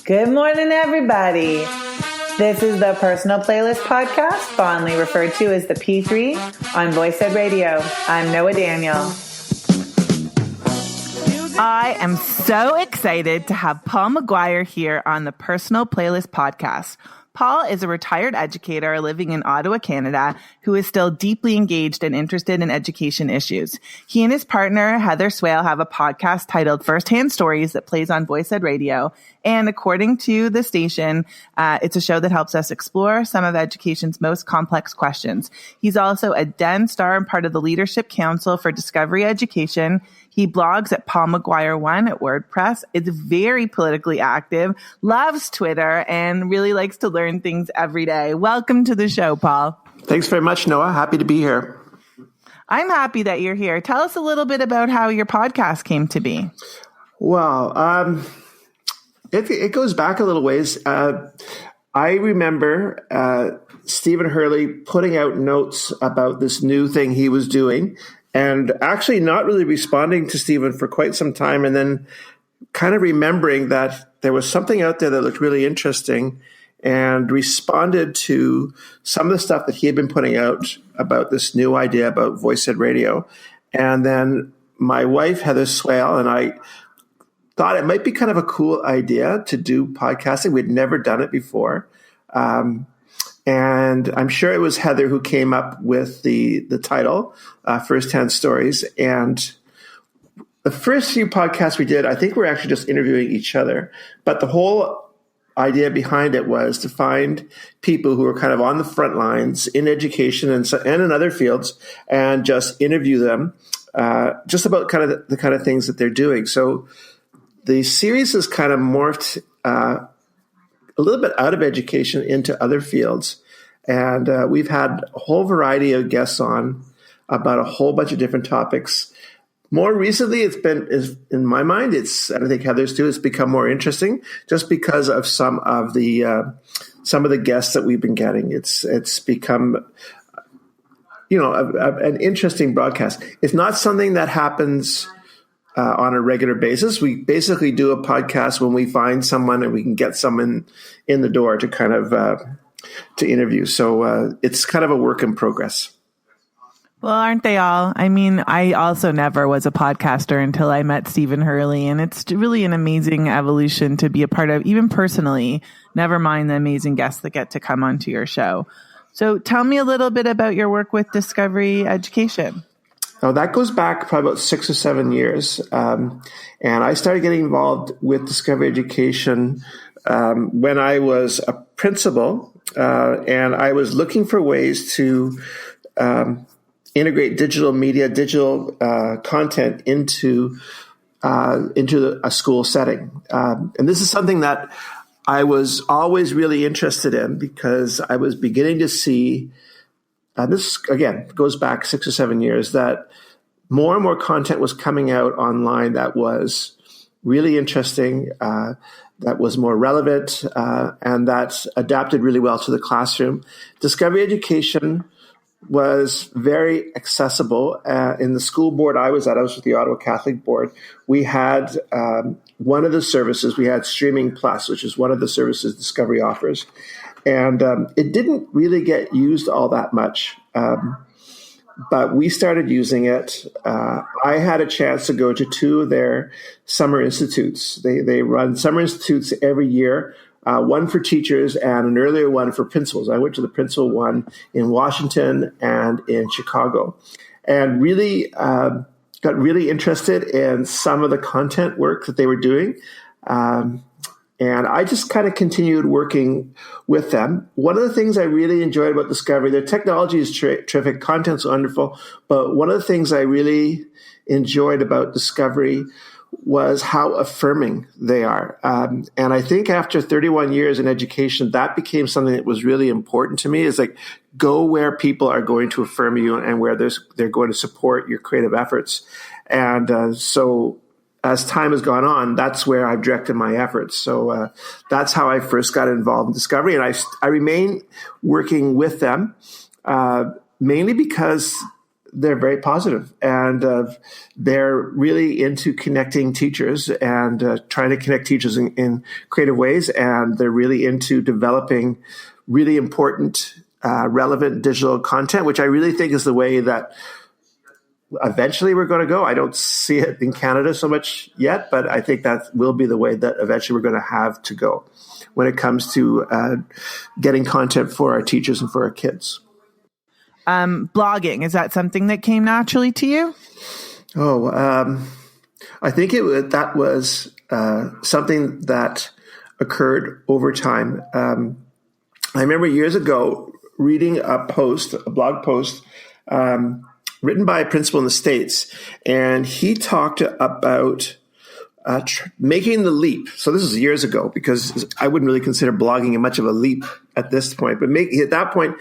Good morning, everybody. This is the Personal Playlist Podcast, fondly referred to as the P3 on Voice Ed Radio. I'm Noah Daniel. I am so excited to have Paul McGuire here on the Personal Playlist Podcast. Paul is a retired educator living in Ottawa, Canada, who is still deeply engaged and interested in education issues. He and his partner, Heather Swale, have a podcast titled Firsthand Stories that plays on Voice Ed Radio. And according to the station, it's a show that helps us explore some of education's most complex questions. He's also a Den Star and part of the Leadership Council for Discovery Education. He blogs at Paul McGuire 1 at WordPress. Is very politically active, loves Twitter, and really likes to learn things every day. Welcome to the show, Paul. Thanks very much, Noah. Happy to be here. I'm happy that you're here. Tell us a little bit about how your podcast came to be. Well, it goes back a little ways. I remember Stephen Hurley putting out notes about this new thing he was doing and actually not really responding to Stephen for quite some time, and then kind of remembering that there was something out there that looked really interesting and responded to some of the stuff that he had been putting out about this new idea about Voice Ed Radio. And then my wife, Heather Swale, and I thought it might be kind of a cool idea to do podcasting. We'd never done it before. And I'm sure it was Heather who came up with the title, Firsthand Stories. And the first few podcasts we did, I think we're actually just interviewing each other. But the whole idea behind it was to find people who are kind of on the front lines in education and in other fields and just interview them just about kind of the kind of things that they're doing. So the series has kind of morphed a little bit out of education into other fields. And we've had a whole variety of guests on about a whole bunch of different topics. More recently, in my mind, and I think Heather's too, it's become more interesting just because of some of the guests that we've been getting. It's become, an interesting broadcast. It's not something that happens on a regular basis. We basically do a podcast when we find someone and we can get someone in the door to kind of to interview. So it's kind of a work in progress. Well, aren't they all? I mean, I also never was a podcaster until I met Stephen Hurley, and it's really an amazing evolution to be a part of, even personally, never mind the amazing guests that get to come onto your show. So tell me a little bit about your work with Discovery Education. Now, that goes back probably about 6 or 7 years. And I started getting involved with Discovery Education when I was a principal, and I was looking for ways to integrate digital media, digital content into a school setting. And this is something that I was always really interested in because I was beginning to see, this again goes back 6 or 7 years, that more and more content was coming out online that was really interesting, that was more relevant, and that adapted really well to the classroom. Discovery Education was very accessible. In the school board I was with the Ottawa Catholic Board. We had one of the services, we had Streaming Plus, which is one of the services Discovery offers. And it didn't really get used all that much, but we started using it. I had a chance to go to 2 of their summer institutes. They run summer institutes every year, one for teachers and an earlier one for principals. I went to the principal one in Washington and in Chicago, and really got really interested in some of the content work that they were doing. And I just kind of continued working with them. One of the things I really enjoyed about Discovery, their technology is terrific, content's wonderful, but one of the things I really enjoyed about Discovery was how affirming they are. And I think after 31 years in education, that became something that was really important to me, is like, go where people are going to affirm you and where they're going to support your creative efforts. And so as time has gone on, that's where I've directed my efforts. So that's how I first got involved in Discovery. And I remain working with them, mainly because they're very positive, and they're really into connecting teachers and trying to connect teachers in creative ways. And they're really into developing really important, relevant digital content, which I really think is the way that eventually we're going to go. I don't see it in Canada so much yet, but I think that will be the way that eventually we're going to have to go when it comes to getting content for our teachers and for our kids. Blogging, is that something that came naturally to you? I think that was something that occurred over time. I remember years ago reading a blog post written by a principal in the States, and he talked about making the leap. So this is years ago, because I wouldn't really consider blogging much of a leap at this point. But at that point,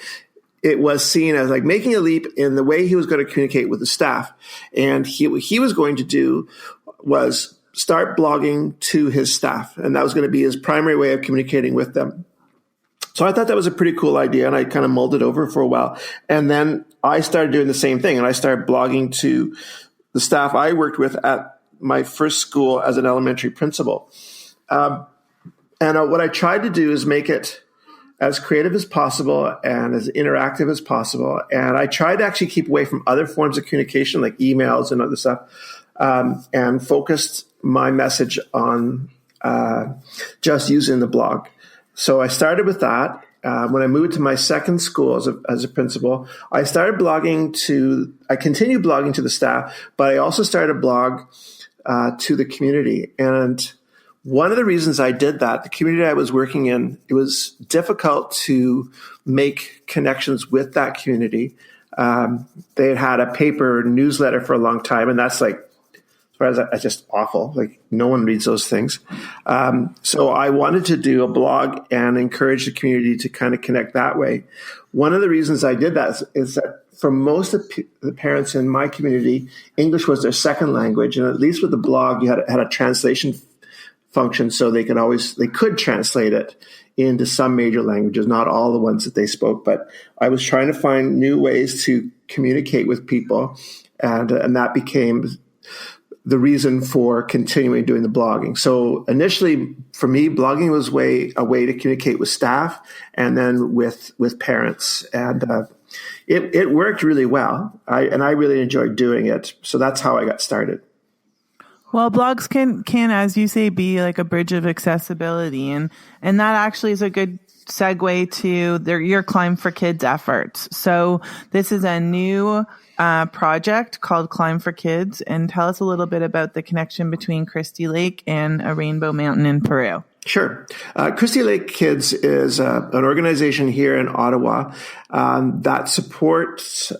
it was seen as like making a leap in the way he was going to communicate with the staff. And what he was going to do was start blogging to his staff. And that was going to be his primary way of communicating with them. So I thought that was a pretty cool idea, and I kind of mulled it over for a while. And then I started doing the same thing, and I started blogging to the staff I worked with at my first school as an elementary principal. And what I tried to do is make it as creative as possible and as interactive as possible. And I tried to actually keep away from other forms of communication like emails and other stuff, and focused my message on just using the blog. So I started with that. When I moved to my second school as a principal, I continued blogging to the staff, but I also started a blog to the community. And one of the reasons I did that, the community I was working in, it was difficult to make connections with that community. They had had a paper newsletter for a long time, and that's like, as far as that's just awful. Like, no one reads those things. So I wanted to do a blog and encourage the community to kind of connect that way. One of the reasons I did that is that for most of the parents in my community, English was their second language. And at least with the blog, you had a translation function, so they could translate it into some major languages, not all the ones that they spoke. But I was trying to find new ways to communicate with people. And that became the reason for continuing doing the blogging. So initially, for me, blogging was a way to communicate with staff and then with parents. And it worked really well. I really enjoyed doing it. So that's how I got started. Well, blogs can, as you say, be like a bridge of accessibility. And that actually is a good segue to your Climb for Kids efforts. So this is a new project called Climb for Kids, and tell us a little bit about the connection between Christie Lake and a rainbow mountain in Peru. Sure. Christie Lake Kids is an organization here in Ottawa that supports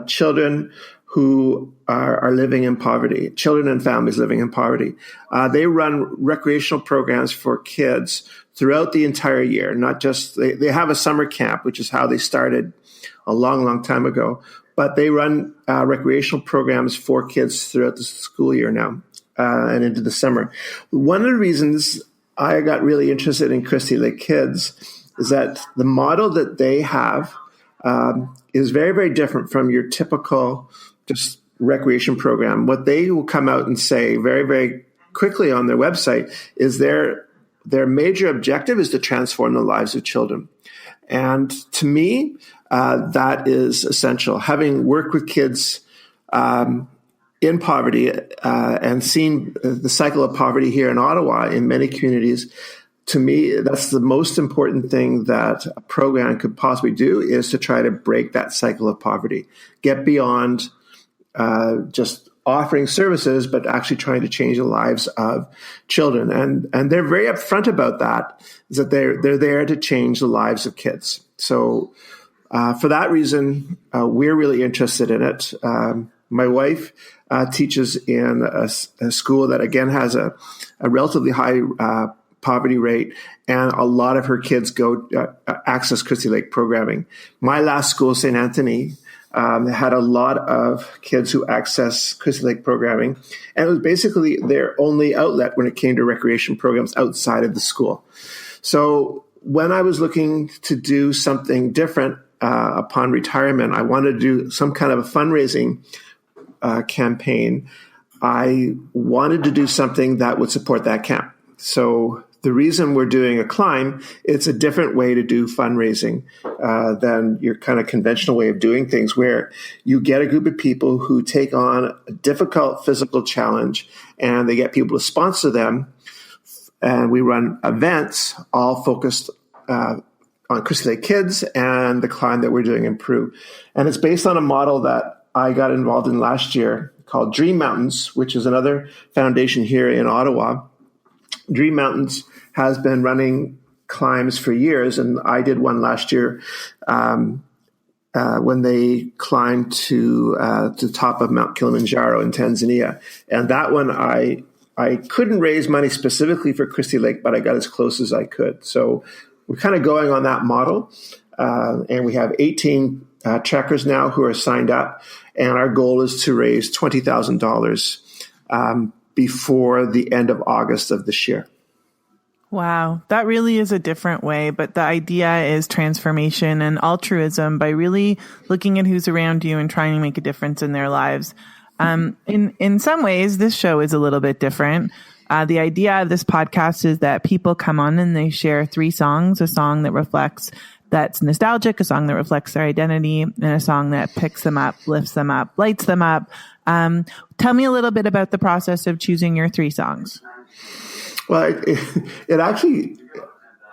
children who are living in poverty, children and families living in poverty. They run recreational programs for kids throughout the entire year, not just, they have a summer camp, which is how they started a long, long time ago. But they run recreational programs for kids throughout the school year now and into the summer. One of the reasons I got really interested in Christie Lake Kids is that the model that they have is very, very different from your typical just recreation program. What they will come out and say very, very quickly on their website is their major objective is to transform the lives of children. And to me, that is essential. Having worked with kids in poverty and seen the cycle of poverty here in Ottawa in many communities, to me, that's the most important thing that a program could possibly do, is to try to break that cycle of poverty, get beyond just offering services, but actually trying to change the lives of children. And they're very upfront about that, is that they're there to change the lives of kids. So for that reason, we're really interested in it. My wife teaches in a school that, again, has a relatively high poverty rate, and a lot of her kids go access Christie Lake programming. My last school, St. Anthony, had a lot of kids who access Christie Lake programming, and it was basically their only outlet when it came to recreation programs outside of the school. So when I was looking to do something different, upon retirement, I wanted to do some kind of a fundraising campaign. I wanted to do something that would support that camp. So the reason we're doing a climb, it's a different way to do fundraising than your kind of conventional way of doing things, where you get a group of people who take on a difficult physical challenge and they get people to sponsor them. And we run events all focused on Christie Lake kids and the climb that we're doing in Peru. And it's based on a model that I got involved in last year called Dream Mountains, which is another foundation here in Ottawa. Dream Mountains has been running climbs for years, and I did one last year when they climbed to the top of Mount Kilimanjaro in Tanzania. And that one, I couldn't raise money specifically for Christie Lake, but I got as close as I could. So we're kind of going on that model, and we have 18 trekkers now who are signed up, and our goal is to raise $20,000 before the end of August of this year. Wow, that really is a different way, but the idea is transformation and altruism by really looking at who's around you and trying to make a difference in their lives. In some ways, this show is a little bit different. The idea of this podcast is that people come on and they share 3 songs, a song that's nostalgic, a song that reflects their identity, and a song that picks them up, lifts them up, lights them up. Tell me a little bit about the process of choosing your 3 songs. Well, it actually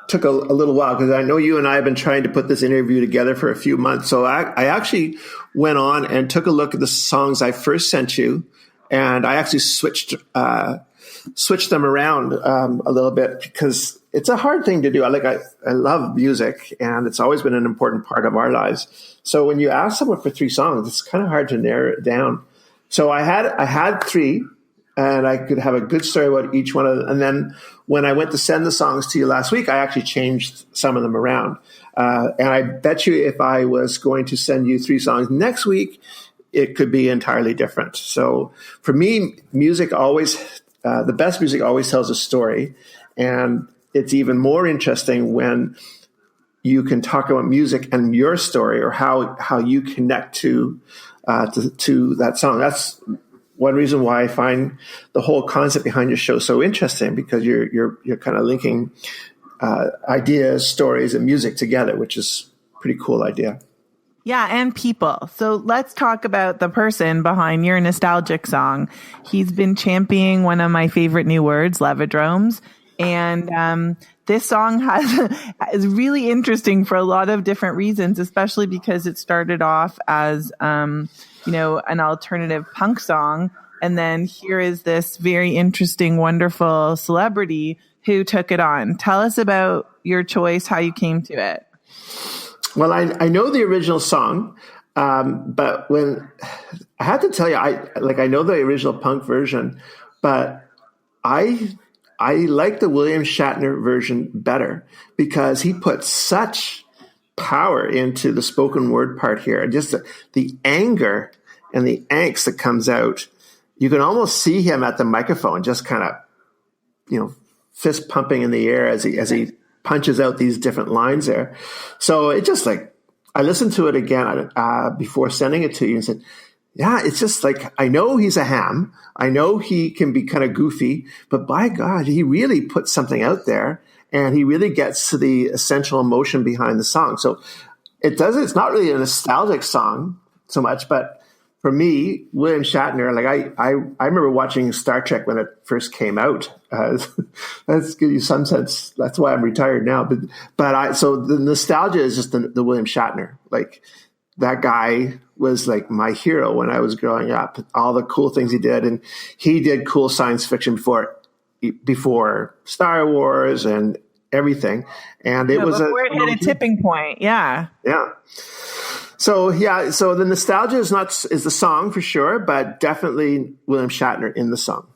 took a little while, because I know you and I have been trying to put this interview together for a few months. So I actually went on and took a look at the songs I first sent you, and I actually switched them around a little bit, because it's a hard thing to do. I love music, and it's always been an important part of our lives. So when you ask someone for 3 songs, it's kind of hard to narrow it down. So I had 3. And I could have a good story about each one of them. And then when I went to send the songs to you last week, I actually changed some of them around. And I bet you if I was going to send you 3 songs next week, it could be entirely different. So for me, music always, the best music always tells a story. And it's even more interesting when you can talk about music and your story, or how you connect to that song. That's one reason why I find the whole concept behind your show so interesting, because you're kind of linking ideas, stories, and music together, which is a pretty cool idea. Yeah, and people. So let's talk about the person behind your nostalgic song. He's been championing one of my favorite new words, levodromes. And this song is really interesting for a lot of different reasons, especially because it started off as an alternative punk song. And then here is this very interesting, wonderful celebrity who took it on. Tell us about your choice, how you came to it. Well, I know the original song, but when I have to tell you, I know the original punk version, but I like the William Shatner version better, because he put such power into the spoken word part here, and just the anger and the angst that comes out. You can almost see him at the microphone, just kind of, fist pumping in the air as he punches out these different lines there. So it just I listened to it again before sending it to you and said, yeah, it's just I know he's a ham. I know he can be kind of goofy, but by God, he really puts something out there, and he really gets to the essential emotion behind the song. So it's not really a nostalgic song so much, but for me, William Shatner, I remember watching Star Trek when it first came out. Let's give you some sense. That's why I'm retired now. So the nostalgia is just the William Shatner. That guy was my hero when I was growing up. All the cool things he did, and he did cool science fiction before Star Wars and everything. And it was before it hit a tipping point. Yeah. Yeah. So the nostalgia is the song for sure, but definitely William Shatner in the song.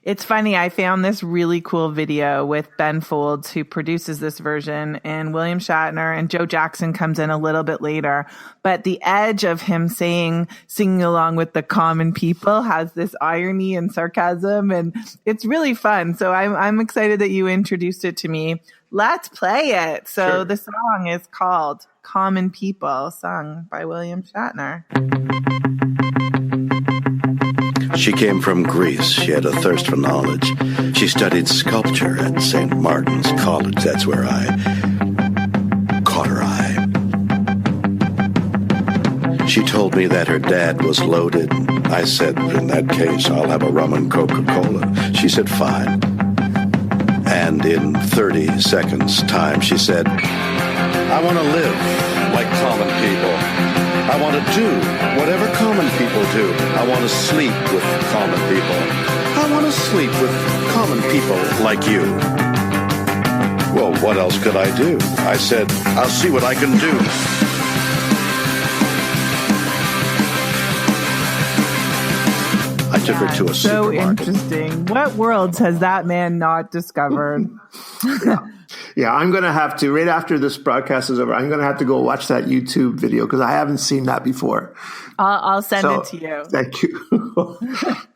It's funny. I found this really cool video with Ben Folds, who produces this version, and William Shatner, and Joe Jackson comes in a little bit later. But the edge of him singing along with the common people has this irony and sarcasm, and it's really fun. So I'm excited that you introduced it to me. Let's play it. So sure. The song is called Common People, sung by William Shatner. She came from Greece. She had a thirst for knowledge. She studied sculpture at St. Martin's College. That's where I caught her eye. She told me that her dad was loaded. I said, in that case, I'll have a rum and Coca-Cola. She said, fine. And in 30 seconds time, she said, I want to live like common people. I want to do whatever common people do. I want to sleep with common people. I want to sleep with common people like you. Well, what else could I do? I said, I'll see what I can do. I took her to a so supermarket. Interesting. What worlds has that man not discovered? Yeah, I'm going to have to, right after this broadcast is over, I'm going to have to go watch that YouTube video because I haven't seen that before. I'll send it to you. Thank you.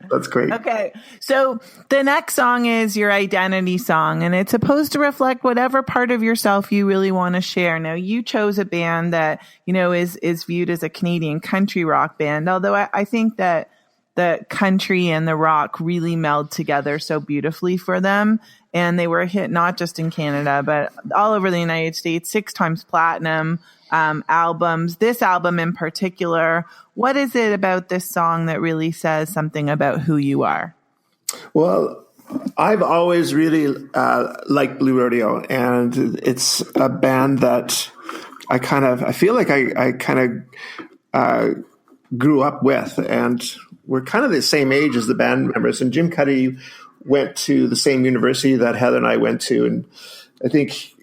That's great. Okay. So the next song is your identity song, and it's supposed to reflect whatever part of yourself you really want to share. Now, you chose a band that, is viewed as a Canadian country rock band, although I think that the country and the rock really meld together so beautifully for them. And they were a hit not just in Canada, but all over the United States, 6 times platinum albums. This album in particular, what is it about this song that really says something about who you are? Well, I've always really liked Blue Rodeo, and it's a band that I feel like I kind of grew up with, and we're kind of the same age as the band members. And Jim Cuddy went to the same university that Heather and I went to, and I think he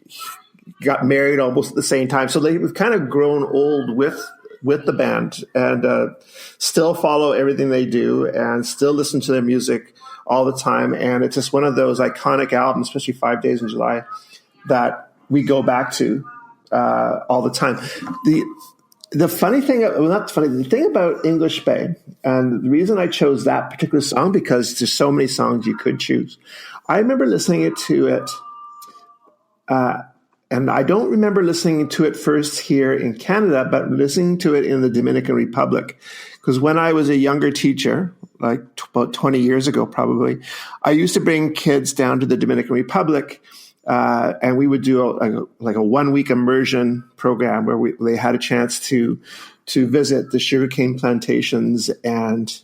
got married almost at the same time. So we've kind of grown old with the band, and still follow everything they do and still listen to their music all the time. And it's just one of those iconic albums, especially 5 Days in July, that we go back to all the time. The funny thing, the thing about English Bay, and the reason I chose that particular song, because there's so many songs you could choose. I remember listening to it, and I don't remember listening to it first here in Canada, but listening to it in the Dominican Republic. Because when I was a younger teacher, like about 20 years ago probably, I used to bring kids down to the Dominican Republic, and we would do a 1 week immersion program where they had a chance to visit the sugarcane plantations and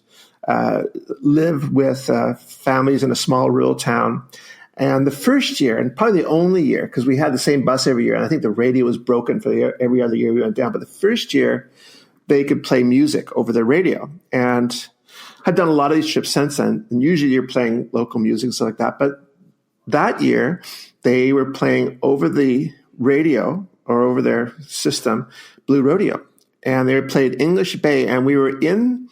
live with families in a small rural town. And the first year, and probably the only year, because we had the same bus every year, and I think the radio was broken for every other year we went down. But the first year, they could play music over the radio. And I've done a lot of these trips since then, and usually you're playing local music and stuff like that. But that year, they were playing over the radio or over their system, Blue Rodeo. And they played English Bay, and we were in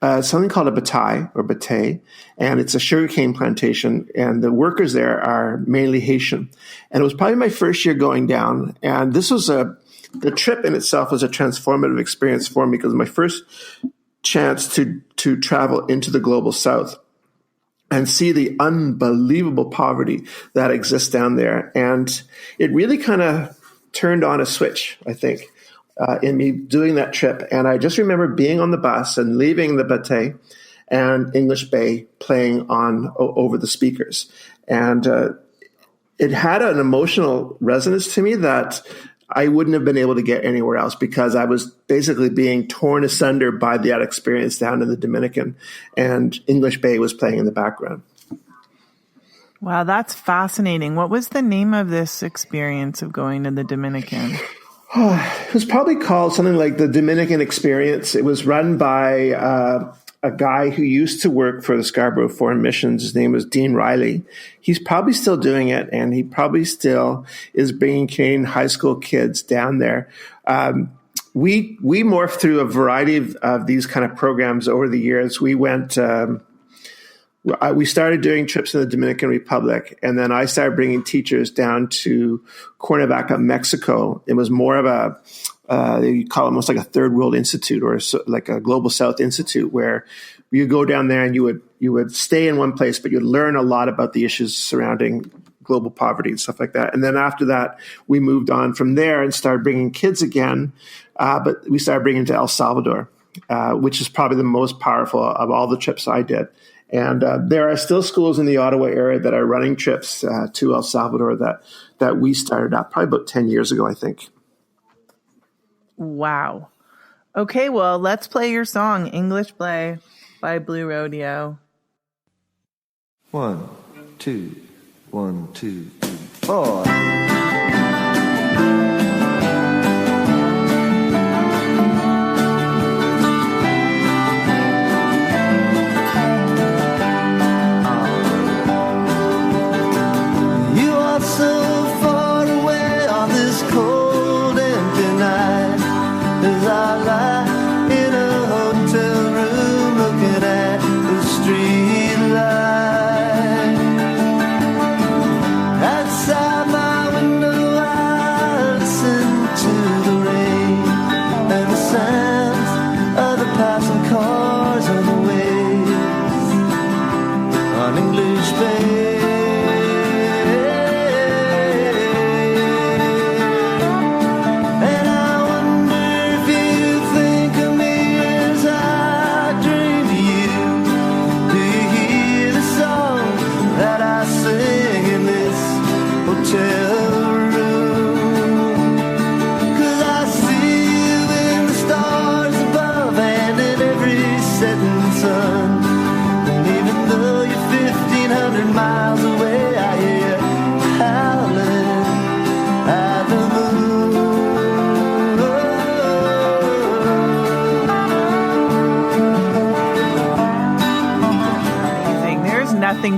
something called a batay, and it's a sugarcane plantation, and the workers there are mainly Haitian. And it was probably my first year going down, and this was the trip in itself was a transformative experience for me, because my first chance to travel into the global south and see the unbelievable poverty that exists down there. And it really kind of turned on a switch, I think, in me doing that trip. And I just remember being on the bus and leaving the Batay and English Bay playing on over the speakers. And it had an emotional resonance to me that I wouldn't have been able to get anywhere else, because I was basically being torn asunder by that experience down in the Dominican, and English Bay was playing in the background. Wow, that's fascinating. What was the name of this experience of going to the Dominican? It was probably called something like the Dominican Experience. It was run by a guy who used to work for the Scarborough Foreign Missions. His name was Dean Riley. He's probably still doing it, and he probably still is bringing Canadian high school kids down there. We morphed through a variety of these kind of programs over the years. We went. We started doing trips in the Dominican Republic, and then I started bringing teachers down to Cuernavaca, Mexico. It was more of they call it almost like a third world institute, or like a global South institute, where you go down there and you would stay in one place, but you'd learn a lot about the issues surrounding global poverty and stuff like that. And then after that, we moved on from there and started bringing kids again. But we started bringing to El Salvador, which is probably the most powerful of all the trips I did. And there are still schools in the Ottawa area that are running trips to El Salvador that we started up probably about 10 years ago, I think. Wow. Okay, well, let's play your song, English Play by Blue Rodeo. 1, 2, 1, 2, 3, 4.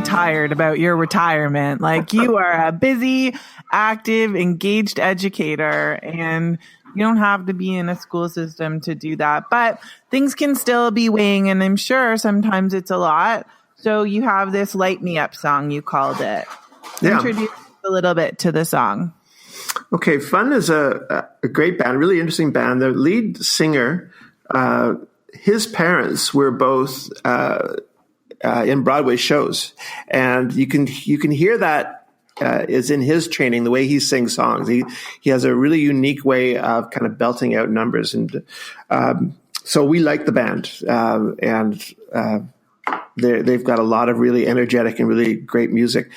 Tired about your retirement. Like, you are a busy, active, engaged educator, and you don't have to be in a school system to do that. But things can still be weighing, and I'm sure sometimes it's a lot. So you have this Light Me Up song, you called it. Yeah. Introduce a little bit to the song. Okay, Fun is a great band, a really interesting band. The lead singer, his parents were both in Broadway shows, and you can hear that is in his training, the way he sings songs. He has a really unique way of kind of belting out numbers, and so we like the band, and they've got a lot of really energetic and really great music.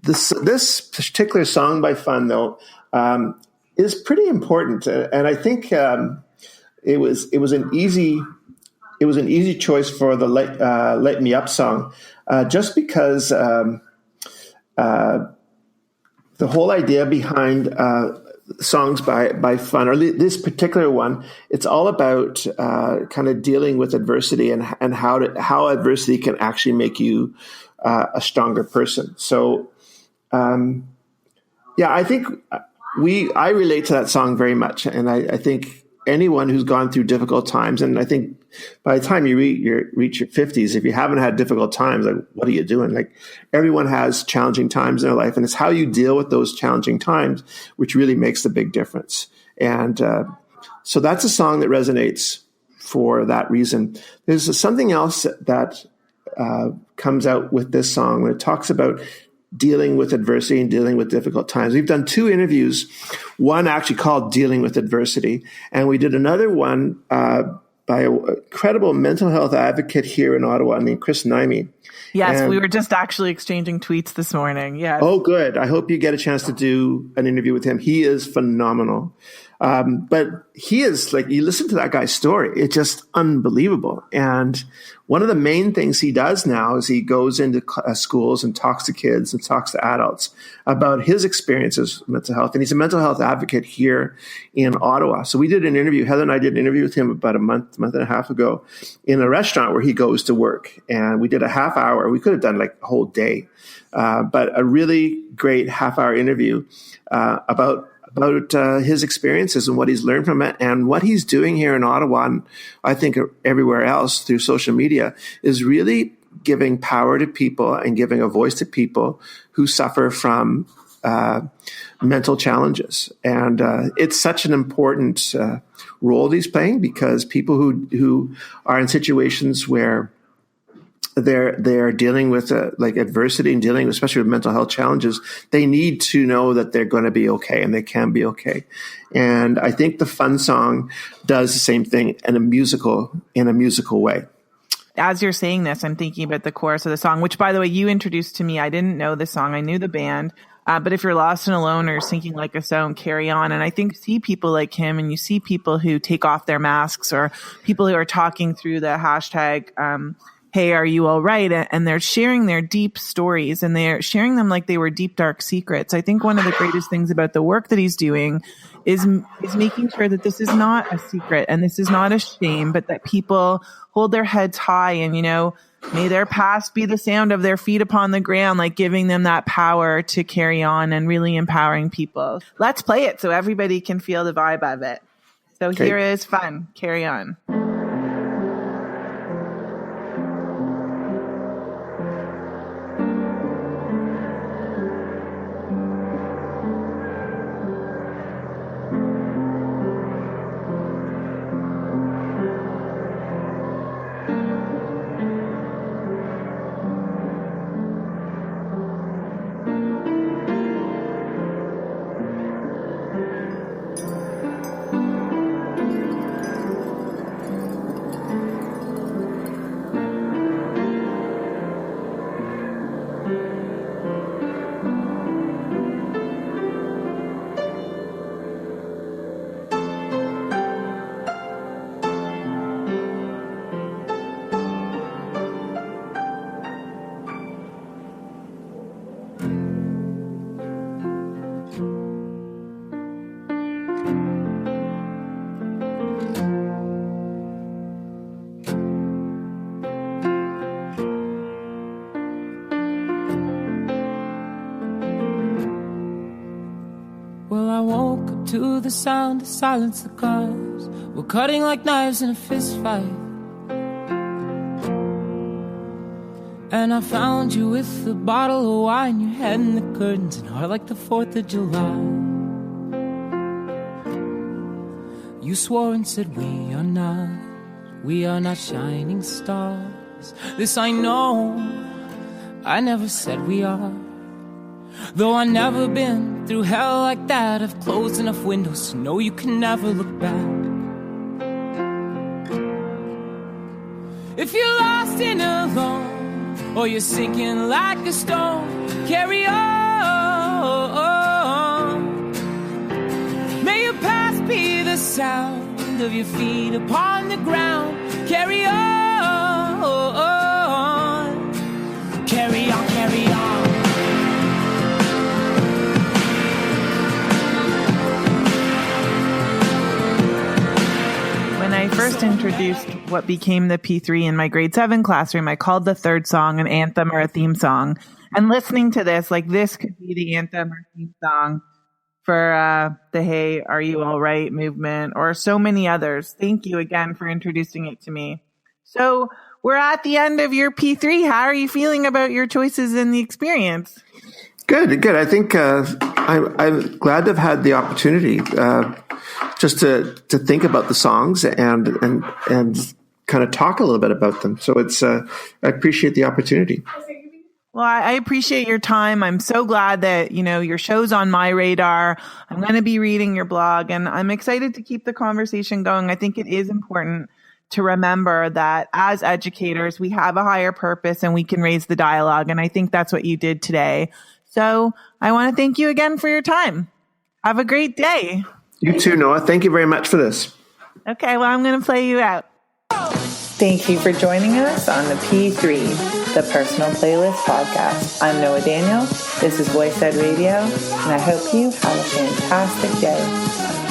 This particular song by Fun, though, is pretty important, and I think it was an easy choice for the Light Me Up song, just because the whole idea behind songs by Fun, or this particular one, it's all about kind of dealing with adversity and how adversity can actually make you a stronger person. So, I think I relate to that song very much, and I think anyone who's gone through difficult times, and I think by the time you reach your 50s, if you haven't had difficult times, like, what are you doing? Like, everyone has challenging times in their life, and it's how you deal with those challenging times which really makes the big difference. And so that's a song that resonates for that reason. There's something else that comes out with this song when it talks about dealing with adversity and dealing with difficult times. We've done 2 interviews, one actually called Dealing with Adversity, and we did another one by an incredible mental health advocate here in Ottawa named Chris Naimi. Yes, we were just actually exchanging tweets this morning. Yes. Oh, good. I hope you get a chance to do an interview with him. He is phenomenal. But he is, like, you listen to that guy's story, it's just unbelievable. And one of the main things he does now is he goes into schools and talks to kids and talks to adults about his experiences with mental health. And he's a mental health advocate here in Ottawa. So we did an interview, Heather and I did an interview with him about a month and a half ago in a restaurant where he goes to work. And we did a half hour. We could have done like a whole day, but a really great half-hour interview about his experiences and what he's learned from it, and what he's doing here in Ottawa, and I think everywhere else through social media, is really giving power to people and giving a voice to people who suffer from mental challenges. And it's such an important role that he's playing, because people who are in situations where they're dealing with like adversity and dealing, especially with mental health challenges, they need to know that they're going to be okay and they can be okay. And I think the fun song does the same thing in a musical way. As you're saying this, I'm thinking about the chorus of the song, which, by the way, you introduced to me. I didn't know the song. I knew the band. But if you're lost and alone or sinking like a stone, carry on. And I think see people like him, and you see people who take off their masks, or people who are talking through the hashtag, hey, are you all right? And they're sharing their deep stories, and they're sharing them like they were deep, dark secrets. I think one of the greatest things about the work that he's doing is making sure that this is not a secret and this is not a shame, but that people hold their heads high and, may their past be the sound of their feet upon the ground, like giving them that power to carry on and really empowering people. Let's play it so everybody can feel the vibe of it. So Here is Fun. Carry on. To the sound of silence, the cars were cutting like knives in a fist fight. And I found you with a bottle of wine, your head in the curtains, and heart like the 4th of July. You swore and said we are not shining stars. This I know, I never said we are. Though I've never been through hell like that, I've closed enough windows to know you can never look back. If you're lost and alone, or you're sinking like a stone, carry on. May your past be the sound of your feet upon the ground. Carry on, carry on, carry on. When I first introduced what became the P3 in my grade 7 classroom, I called the third song an anthem or a theme song. And listening to this, like this could be the anthem or theme song for the Hey, Are You All Right movement, or so many others. Thank you again for introducing it to me. So we're at the end of your P3. How are you feeling about your choices and the experience? Good. I think I'm glad to have had the opportunity just to think about the songs and kind of talk a little bit about them. So I appreciate the opportunity. Well, I appreciate your time. I'm so glad that, your show's on my radar. I'm going to be reading your blog, and I'm excited to keep the conversation going. I think it is important to remember that as educators, we have a higher purpose and we can raise the dialogue. And I think that's what you did today. So I want to thank you again for your time. Have a great day. You too, Noah. Thank you very much for this. Okay, well, I'm going to play you out. Thank you for joining us on the P3, the Personal Playlist Podcast. I'm Noah Daniel. This is Voice Ed Radio, and I hope you have a fantastic day.